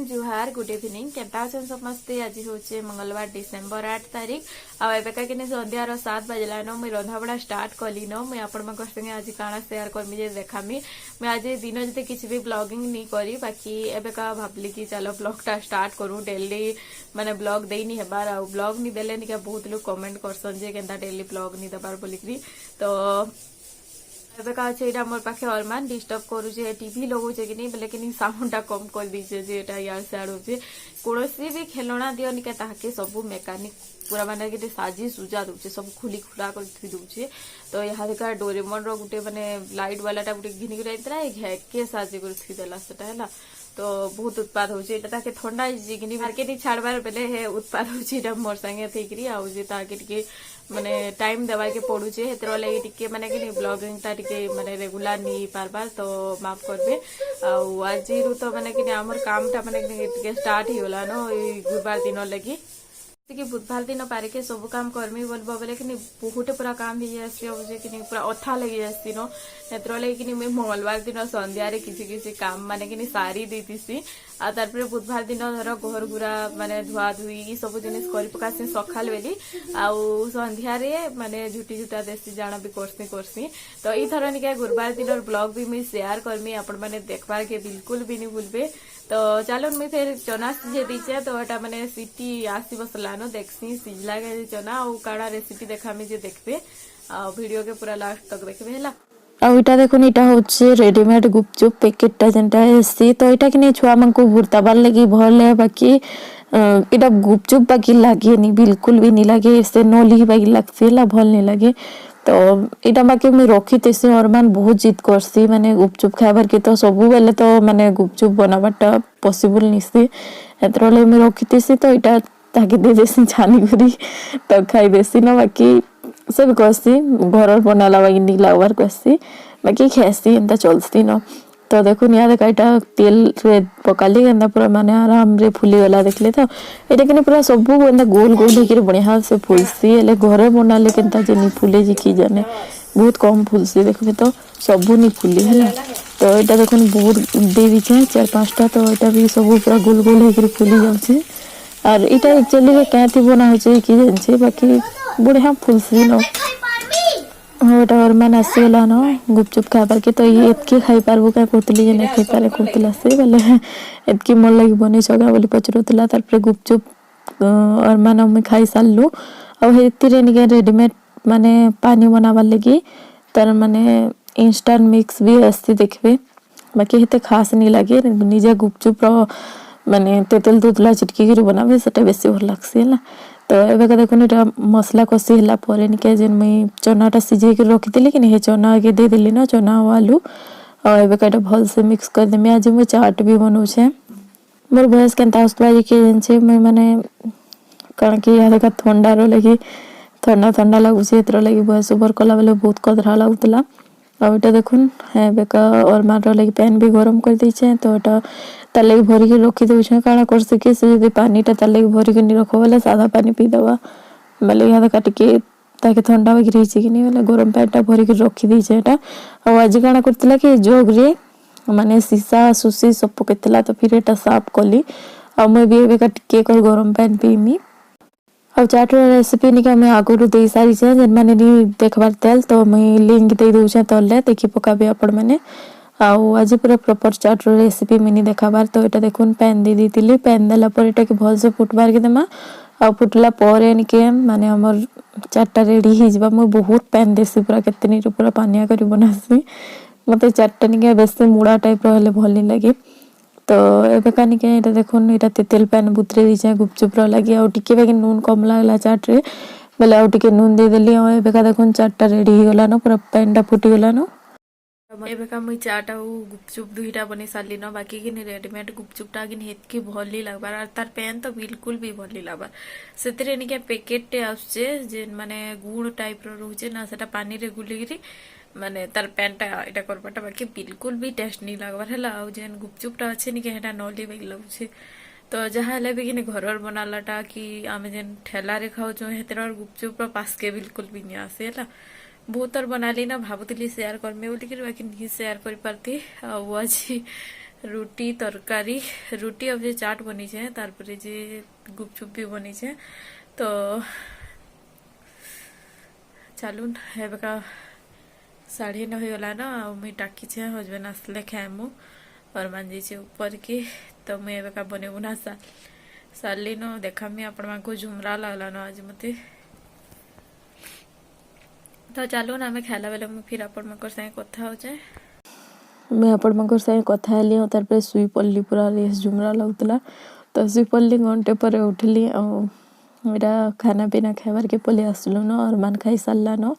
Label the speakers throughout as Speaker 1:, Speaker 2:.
Speaker 1: And Juhar good evening केमता अच्छा समस्ते। आज हूँ मंगलवार डिसेम्बर 8 तारीख आबका कि संध्यार 7 बजलान मुझे रंधाबढ़ा स्टार्ट कली न मुझे आपण संगे आज काଣା सेयार करमी जे देखामी मुझे आज दिन जब किसी भी ब्लॉगिंग नहीं करी बाकी एबका भावली कि चलो ब्लॉग टा स्टार्ट करूँ डेली माने ब्लॉग दे नहीं हेबार आ ब्लॉग नहीं देले निका बहुत लोग कमेंट करसन जे केनता डेली ब्लॉग नहीं देबार बोलिकरी तो एबका अच्छे यहाँ मोर पाखे अरमान डिस्टर्ब करुचे टीवी लगुचे कि नहीं लेकिन साउंड टा कम कर दीचे जे एटा यार सियाड़ होचे कोनोसी भी खेलना दियो निका ताके सब मेकानिक पूरा माने कि साजी सुजा दूचे सब खुली खुला कर थी दूचे तो यहाँ देखा डोरेमन रो गुटे माने लाइट वाला टा गुटे घिनी कर घेके साजी कर थी देला सेटा हैला तो बहुत उत्पाद होचे एटा ताके ठंडा जे कि मार्केट छाड़बार बेले हे उत्पाद होचे एटा मोर संगे थेकरी आउ जे ताके टिके माने टाइम देवा के पड़ुचे हेतर लगे टिके माने कि ब्लॉगिंग टा टिके माने रेगुलर नहीं पारबार तो माफ करबे आउ आज रु तो माने कि हमर काम टा माने टिके स्टार्ट ही होला न गुरुवार दिन लगी कि बुधवार दिन पारिके सब काम करमी बोलबो बोले कि बहुत पूरा काम ही जासी कि पूरा अथा लगी जासी न नेत्र लगे कि मैं मंगलवार दिन संध्यारे किसी किसी काम माने कि सारी देतीसी आ तारपरे बुधवार दिन धर घर गुरा माने धुआ धुई सब जिनिस करि पकासी सखाल बेली आउ संध्यारे माने झुटी झुटा देसी जाना भी करसी तो ई थर निका गुरुवार दिन ब्लॉग भी मुझे शेयर करमी आपण माने देखबार के बिल्कुल भी नहीं भूलबे तो चलो मुझे फिर चना सिझे दीचे तो एटा माने सीटी आसी बसलानो देखसी सिझला के चना और काड़ा रेसिपी देखामी जे देखबे वीडियो के पूरा लास्ट तक देखबे हैला
Speaker 2: आउ इटा देखुन इटा होचे रेडीमेड गुपचुप पैकेट जेनटा एसी तो इटा कि छुआ मन को भुर्ताबार लगी भल है बाकी इटा गुपचुप बाकी लागे नहीं बिल्कुल भी नहीं लगे ऐसे नली बाकी लगसी भल नहीं लगे तो इटा बाकी मुझे रखी तेसी अरमान बहुत जिद करसी माने गुपचुप खाइबार के तो सब बेले तो माने गुपचुप बनाबाटा पॉसिबल निसी एतर ले मुझे रखी तेसी तो इटा ताके दे देसी छानी करी तो खाई देसी ना बाकी सब कहसी घर बनाला बाकी नहीं लागबार कहसी बाकी खेसी एंता चलसी न तो देखो निया देखा इटा तेल रे पकाली एंता पूरा माने आराम रे फुली गला देखले तो एटा कि पूरा सब एंता गोल गोल होकर बढ़िया से फुलसी एले घर बनाले केनता जे नहीं फुले जी की जाने बहुत कम फुलसी देखबे तो सब नहीं फुली है तो एटा देखो बहुत दे दीछे 4-5टा तो एटा भी सब पूरा गोल गोल होकर फुली जाउछे और इटा एक्चुअली रे कैथी बना होचे कि जानछे बाकी बढ़िया फुलसी न होटा और मन आसीला न गुपचुप खाइबार के तो ये एतकी खाई पारबो का कोतली जे नै खाई पारे कोतला से बोले एतकी मन लगी बनी सगा बोली पचरोतला तार पर गुपचुप और मन में खाई साललु और हेतिरे निके रेडीमेड माने पानी बनाबार लगी तार माने इंस्टेंट मिक्स भी आसी देखबे बाकी हेते खास नहीं लागे निजे गुपचुप रो माने तेतल दूधला चिटकी गिरी बनाबे सेटा बेसी भल लागसी हला तो एबे देखुन एटा मसला कसी हला परे निके जेन मैं चनाटा सिझे के रखी देली कि हे चना आगे दे देली ना चना और आलू और एबे एटा भल से मिक्स कर देमी आज मैं चाट भी बनौ छे मोर भैंस केनता हसबाजी के जेन छे मैं माने कारण कि या देखा ठंडा रो लगी ठंडा ठंडा लागु छे एतर लगी भैंस ऊपर कला बेले बहुत कदरा लागुतला और एटा देखुन एबेका और मार लगी पैन भी गरम कर दी छे तो एटा ताले भरी के रखी दउ छे काना कर सके से यदि पानी टा ताले भरी के नहीं रखो वाला सादा पानी पी दवा बेले यहाँ काट के ताकि ठंडा बाकी रही कि नहीं वाला गरम पानी टा भरी के रखी दी छे एटा और आज काना करतला कि जोग रे माने सीसा सुसी सब पकेतला तो फिर एटा साफ कली और मैं भी एबे काट के कर गरम पानी पीमी अब चाट रेसिपी निका मैं आगुरु दे सारी छे जेन माने नहीं देखबार तेल तो मैं लिंक दे दउ छे तले देखि पकाबे आपण माने आउ आज पूरा प्रॉपर चाट रेसिपी मैंने देखाबार तो एटा देखुन पैन दे दीतिली पैन देला पर एटा के भल से फुटबार के देमा आ फुटला पर निके माने हमर चाटटा रेडी ही जबा मैं बहुत पैन देसी पूरा केतनी पूरा पानिया करी बनासी मते चाटटा निके बेसी मुड़ा टाइप रहले भल नहीं लगे तो एबे का निके एटा देखुन एटा तेल पैन बुतरे दीछे गुपचुप रो लगी आ टिके बेगे नून कम लागला चाट रे बेले आ टिके नून दे देली आ एबे का देखुन चाटटा रेडी ही गला न पूरा पैनटा फुटी गला न
Speaker 1: एबेका मुई चाटा गुपचुप दुईटा बनी सारली न बाकी कि रेडीमेड गुपचुपटा कि हेतकी भली लागबार और तार पैन तो बिल्कुल भी भली लागबार सेतिरे निके पैकेट आछे जे माने गुड़ टाइप रो रहउचे ना सेटा पानी रे गुलिगिरी माने तार पैनटा एटा करबाटा बाकी बिल्कुल भी टेस्ट नहीं लागबार हला आ जेन गुपचुपटा अच्छे निके हेटा नली बाकी लागुचे तो जहाँ हेले भी कि घर बनालाटा कि आमे जेन ठेला रे खाउ जो हेतर गुपचुप पास के बिल्कुल भी नहीं आसे हला बहुत और बनाली ना भावुली शेयर करमे बोलिक बाकी नहीं शेयर कर पारती आज रुटी तरकारी रुटी अब जे चाट बनी छे तार पर जे गुपचुप भी बनी छे तो चलून एबका 9:30 होगला ना मुई टाकी छे हजबेंड आसले खाएमु और मांजी छे ऊपर की तो मुई एबका बने बुना सारली न देखामी आपण मानकु झुमरा लागला न आज मते तो चलून आमे खाला बेले मु फिर आपण मानकर संगे कथा हो जाए
Speaker 2: मैं आपण मानकर संगे कथा हेली और तार पे सुई पल्ली पूरा रेस झुमरा लगुतला तो सुई पल्ली घंटे पर उठली और मेरा खाना पीना खाइबार के पल्ली आसलु न और मान खाई सारला न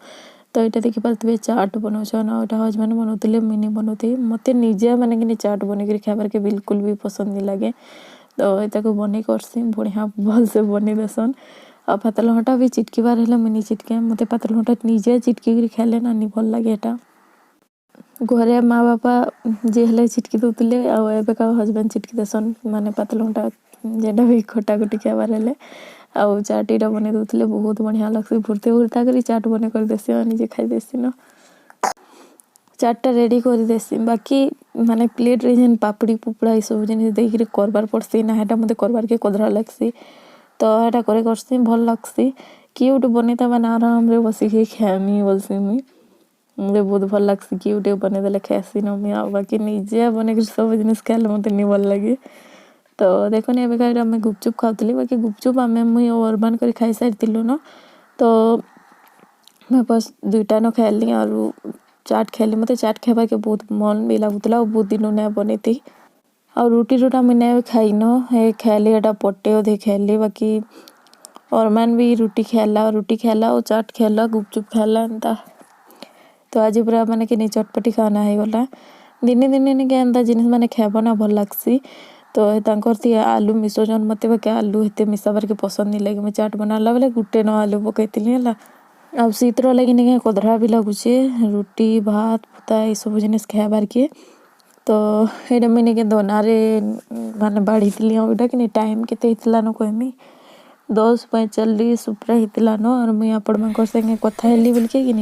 Speaker 2: तो यहाँ देखी पारे चाट बनाऊन और हजबैंड बनाते मिनी बनाते मत निजे मैंने कि चाट बन खाइबार के बिल्कुल भी पसंद नहीं लगे तो ये बन करसी बढ़िया भल से बनी देसन आ पातल घंटा भी चिटकीबार है मिनी चिटके मत पातल घंटा निजे चिटकी खाइले ना नहीं भल लगे यहाँ घरे माँ बापा जे हेले चिटकी दौले आबका हजबैंड चिटकी देसन माने पातल घंटा जेटा भी खटाखटी खाइबार हेले आउ चाट इटा बने दौले बहुत बढ़िया लगसी भुरते भुरता कर चाट बने कर देसी और निजे खाई देसी न चाटा रेडी कर देसी बाकी माने प्लेट रे जेन पापड़ी पुपड़ा ये सब जिन देख करबार पड़सी ना हेटा मते करबार के कदरा लगसी तो हेटा करे करसी भल लगसी क्यूट बनेता माने आराम रे बसी के खामी बोलसी मुझे बहुत भल लगसी क्यूट बने देले खासी न मैं बाकी निजे बने के सब जिनिस खाइले मते नहीं भल लगे तो देखो नहीं एबे आम गुपचुप खाऊली बाकी गुपचुप आम मुई ओरबान कर खाई सारी न तो मैं बस 2टा न खाइली और चाट खाइली मत चाट खाइबा के बहुत मन भी लगुला और बहुत दिन ना बनी थी और रुटी रुटा मैंने खाई न खाइली एटा पटे अधे खाइली बाकी अरमान भी रुटी खाला और चाट खाला गुपचुप खाला एंता तो आज पूरा माने कि चटपटी खाना है गला दिने दिने के एंता जिनिस माने खाइबा ना भल लगसी तो तांकर थी आलू मिसोजन मते बाकी आलू हेते मिसाबार के पसंद नहीं लगे मैं चाट बनाला बेले गुटे न आलू पकईली है अब शीतर लगी नहीं कदरा भी लगुचे रुटी भात पुता ये सब जिनिस खाइबार के तो ये मैंने के दोनारे माने बाढ़ी थी कि टाइम के न कहमी 10:45 उपरा हितला न और मुई आपण मानकर संगे कथा हेली बोल के कि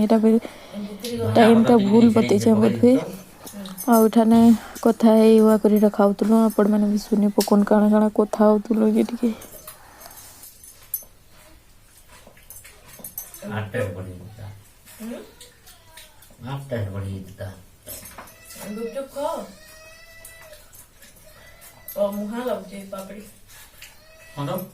Speaker 2: टाइम तो भूल बतैछे बोलबे आ उठाने कथा हे हुआ करी रखाउतलो आपण माने भी सुनी पकोन काना काना कथा होतलो जे टिके
Speaker 3: आटे बड़ी देता
Speaker 1: गुपचुप खा और मुहा लगुचे पापड़ी
Speaker 3: मतलब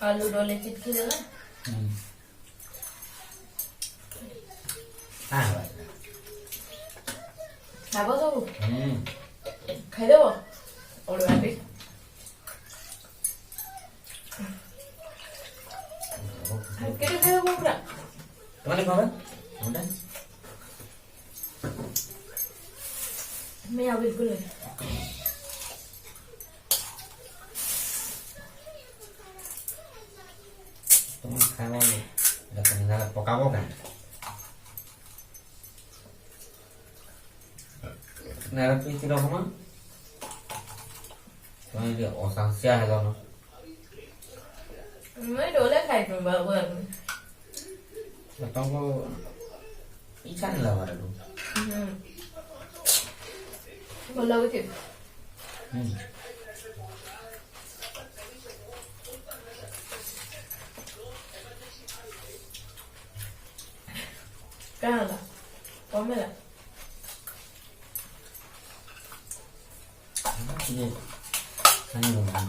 Speaker 1: आलू डोले चिटकी देना
Speaker 3: हाँ भाई
Speaker 1: खाबो सब खाई देबो और बाटी केटे खाइबो पूरा
Speaker 3: तुम्हारे खावे मुंडा
Speaker 1: मैं आ बिल्कुल
Speaker 3: तुम खाना लेकिन ना पकाबो का ना पीती रहो ना तुम्हें ये औसांसिया है दोनों
Speaker 1: मैं डोले खाई तुम बाबू
Speaker 3: तुमको इच्छा नहीं लगा रहा तुम
Speaker 1: बोला वो चीज कहाँ था कौन मेरा
Speaker 3: ये नहीं होगा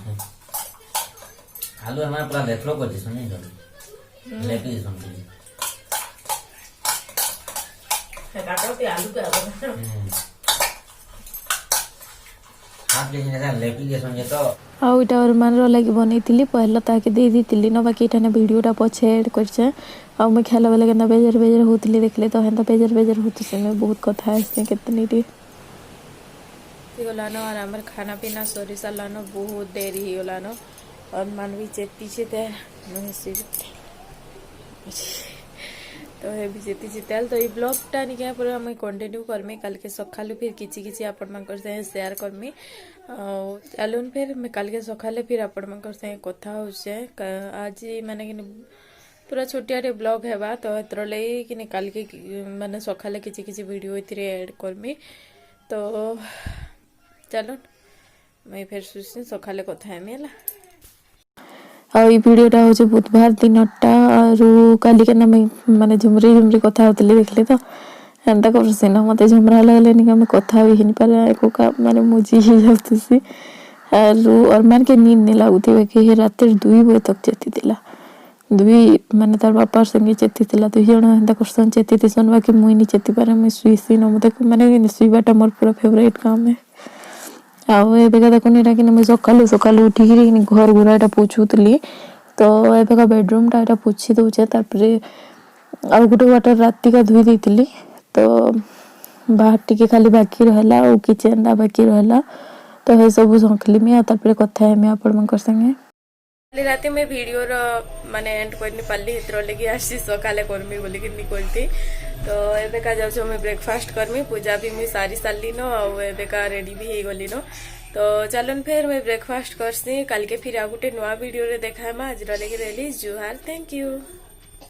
Speaker 3: आलू हमारे पूरा देख लो कुछ सुनिए जल्दी लेके सुन
Speaker 1: काटो पे आलू पे
Speaker 3: आप लेकिन ऐसा लेके के सुनिए तो
Speaker 2: आउ इटा अरमान लगी बनई पहला ताके दे दी न बाकी इठाने वीडियोटा पछे ऐड करछे आ मैं खाला बेले केना बेजर बेजर होतली देखले तो हेंता बेजर बेजर होती से मैं बहुत कथा है कितनी टी
Speaker 1: गलानो और हमारे खाना पीना सरी सालानो बहुत देरी ही गलानो और मान भी पीछे थे तो हे भी जेती जिताल तो ये ब्लॉगटा निके पर हम कंटिन्यू करमी कल के सकालू फिर किछि किछि आपण मानकर से शेयर करमी चलून फिर मैं कल के सकाले फिर आपण मानकर से कथा हो आज माने कि पूरा छोटिया ब्लॉग हेबा तो एतर लई कि कल के माने सकाले किछि किछि वीडियो इतरे ऐड करमी तो चलो मैं फिर सुसी सकाले कथा हेमी हला
Speaker 2: आई वीडियोटा हूँ बुधवार दिनटा काली के माने झुमरी झुमरी कथा होती देखले तो एंता कर मत झुमरा लगले आम कथा भी हो पारे का माने मुझी ही जाती और मान के नींद नहीं लगुवे कि रात 2 बजे तक चेती थिला 2 माने तार बापा संगे चेती थिला 2 जन एंता कर चेती थी बाकी मुई नहीं चेती पारे मुई सुईसी न मत माने सुईबाटा मोर पूरा फेवरेट काम है आउ एबेका देखुन एटा कि मुझे सकालू सकालू उठिकी घर गुराटा पोछुतली तो एबेका बेडरूमटा एटा पोछि दउचे तापरे आउ गुटे वाटर राति का धुई देइतली तो बाहर टिके खाली बाकी रहला और किचन दा बाकी रहला तो हे सब संखली में तापरे कथा है मैं आपण मनकर संगे
Speaker 1: काली राति में वीडियो रो माने एंड करनी पाली इतरो लगी आसी सकाले करमी बोली कि नी करती तो एबेका जाउ मैं ब्रेकफास्ट करमी पूजा भी मुई सारी साली नो और एबेका रेडी भी हे गली नो तो चलन फिर मैं ब्रेकफास्ट करसी कल के फिर आ गुटे नवा वीडियो रे देखामा आज रे लगी रेली जुहार थैंक यू।